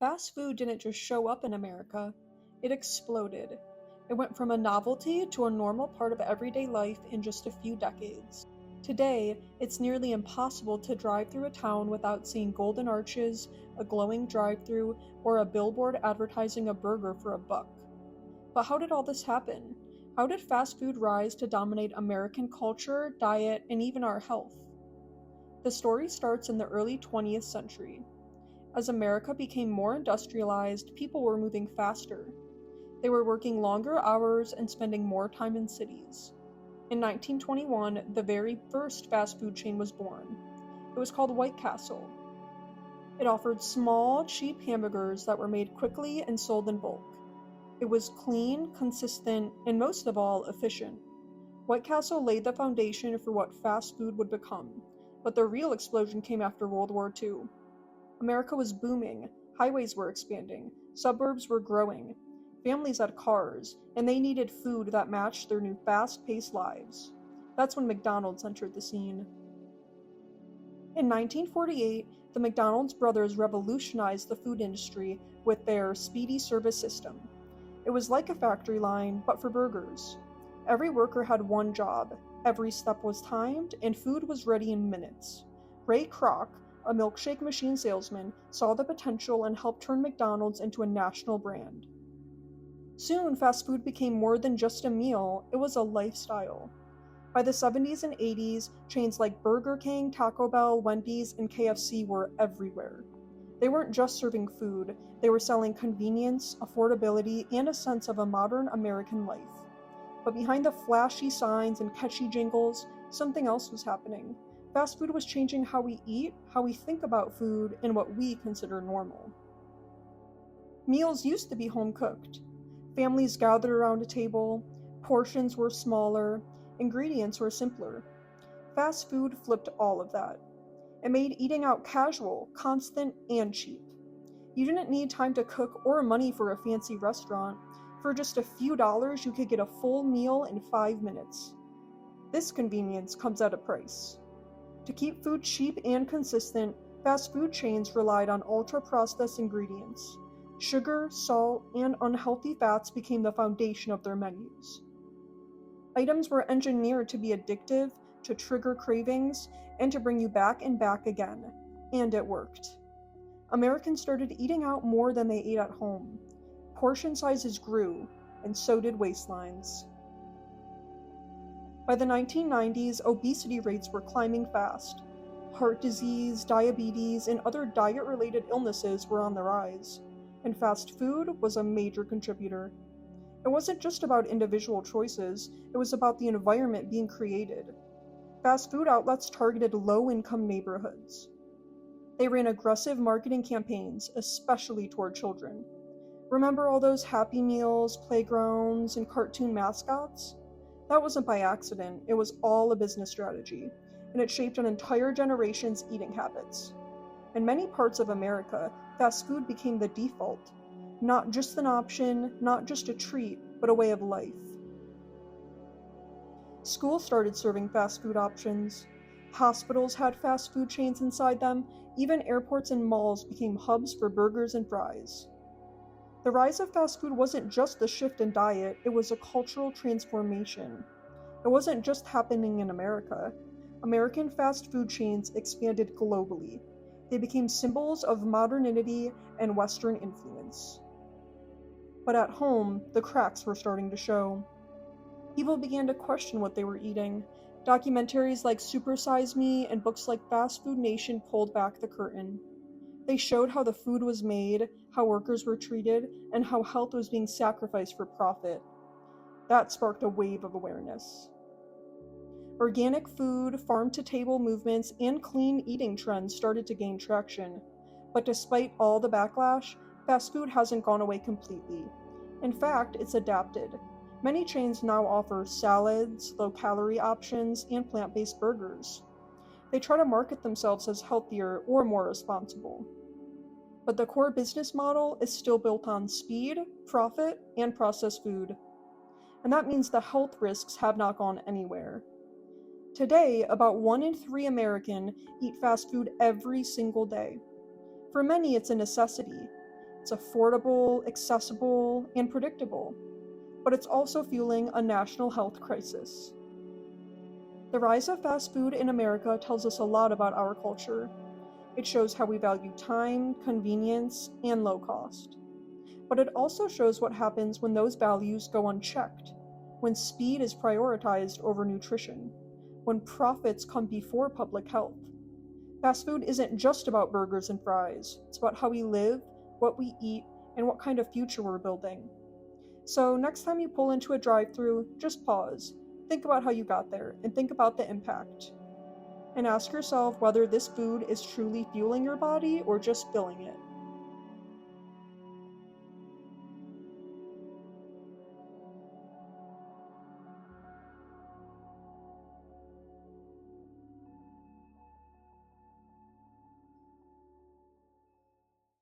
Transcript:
Fast food didn't just show up in America, it exploded. It went from a novelty to a normal part of everyday life in just a few decades. Today, it's nearly impossible to drive through a town without seeing golden arches, a glowing drive-thru, or a billboard advertising a burger for a buck. But how did all this happen? How did fast food rise to dominate American culture, diet, and even our health? The story starts in the early 20th century. As America became more industrialized, people were moving faster. They were working longer hours and spending more time in cities. In 1921, the very first fast food chain was born. It was called White Castle. It offered small, cheap hamburgers that were made quickly and sold in bulk. It was clean, consistent, and most of all, efficient. White Castle laid the foundation for what fast food would become, but the real explosion came after World War II. America was booming, highways were expanding, suburbs were growing, families had cars, and they needed food that matched their new fast-paced lives. That's when McDonald's entered the scene. In 1948, the McDonald's brothers revolutionized the food industry with their speedy service system. It was like a factory line, but for burgers. Every worker had one job, every step was timed, and food was ready in minutes. Ray Kroc, a milkshake machine salesman, saw the potential and helped turn McDonald's into a national brand. Soon, fast food became more than just a meal, it was a lifestyle. By the 70s and 80s, chains like Burger King, Taco Bell, Wendy's, and KFC were everywhere. They weren't just serving food, they were selling convenience, affordability, and a sense of a modern American life. But behind the flashy signs and catchy jingles, something else was happening. Fast food was changing how we eat, how we think about food, and what we consider normal. Meals used to be home-cooked. Families gathered around a table, portions were smaller, ingredients were simpler. Fast food flipped all of that. It made eating out casual, constant, and cheap. You didn't need time to cook or money for a fancy restaurant. For just a few dollars, you could get a full meal in 5 minutes. This convenience comes at a price. To keep food cheap and consistent, fast food chains relied on ultra-processed ingredients. Sugar, salt, and unhealthy fats became the foundation of their menus. Items were engineered to be addictive, to trigger cravings, and to bring you back and back again. And it worked. Americans started eating out more than they ate at home. Portion sizes grew, and so did waistlines. By the 1990s, obesity rates were climbing fast. Heart disease, diabetes, and other diet-related illnesses were on the rise, and fast food was a major contributor. It wasn't just about individual choices, it was about the environment being created. Fast food outlets targeted low-income neighborhoods. They ran aggressive marketing campaigns, especially toward children. Remember all those Happy Meals, playgrounds, and cartoon mascots? That wasn't by accident, it was all a business strategy, and it shaped an entire generation's eating habits. In many parts of America, fast food became the default. Not just an option, not just a treat, but a way of life. Schools started serving fast food options. Hospitals had fast food chains inside them. Even airports and malls became hubs for burgers and fries. The rise of fast food wasn't just a shift in diet, it was a cultural transformation. It wasn't just happening in America. American fast food chains expanded globally. They became symbols of modernity and Western influence. But at home, the cracks were starting to show. People began to question what they were eating. Documentaries like Super Size Me and books like Fast Food Nation pulled back the curtain. They showed how the food was made, how workers were treated, and how health was being sacrificed for profit. That sparked a wave of awareness. Organic food, farm-to-table movements, and clean eating trends started to gain traction. But despite all the backlash, fast food hasn't gone away completely. In fact, it's adapted. Many chains now offer salads, low-calorie options, and plant-based burgers. They try to market themselves as healthier or more responsible. But the core business model is still built on speed, profit, and processed food. And that means the health risks have not gone anywhere. Today, about 1 in 3 Americans eat fast food every single day. For many, it's a necessity. It's affordable, accessible, and predictable, but it's also fueling a national health crisis. The rise of fast food in America tells us a lot about our culture. It shows how we value time, convenience, and low cost. But it also shows what happens when those values go unchecked, when speed is prioritized over nutrition, when profits come before public health. Fast food isn't just about burgers and fries, it's about how we live, what we eat, and what kind of future we're building. So, next time you pull into a drive-thru, just pause, think about how you got there, and think about the impact. And ask yourself whether this food is truly fueling your body or just filling it.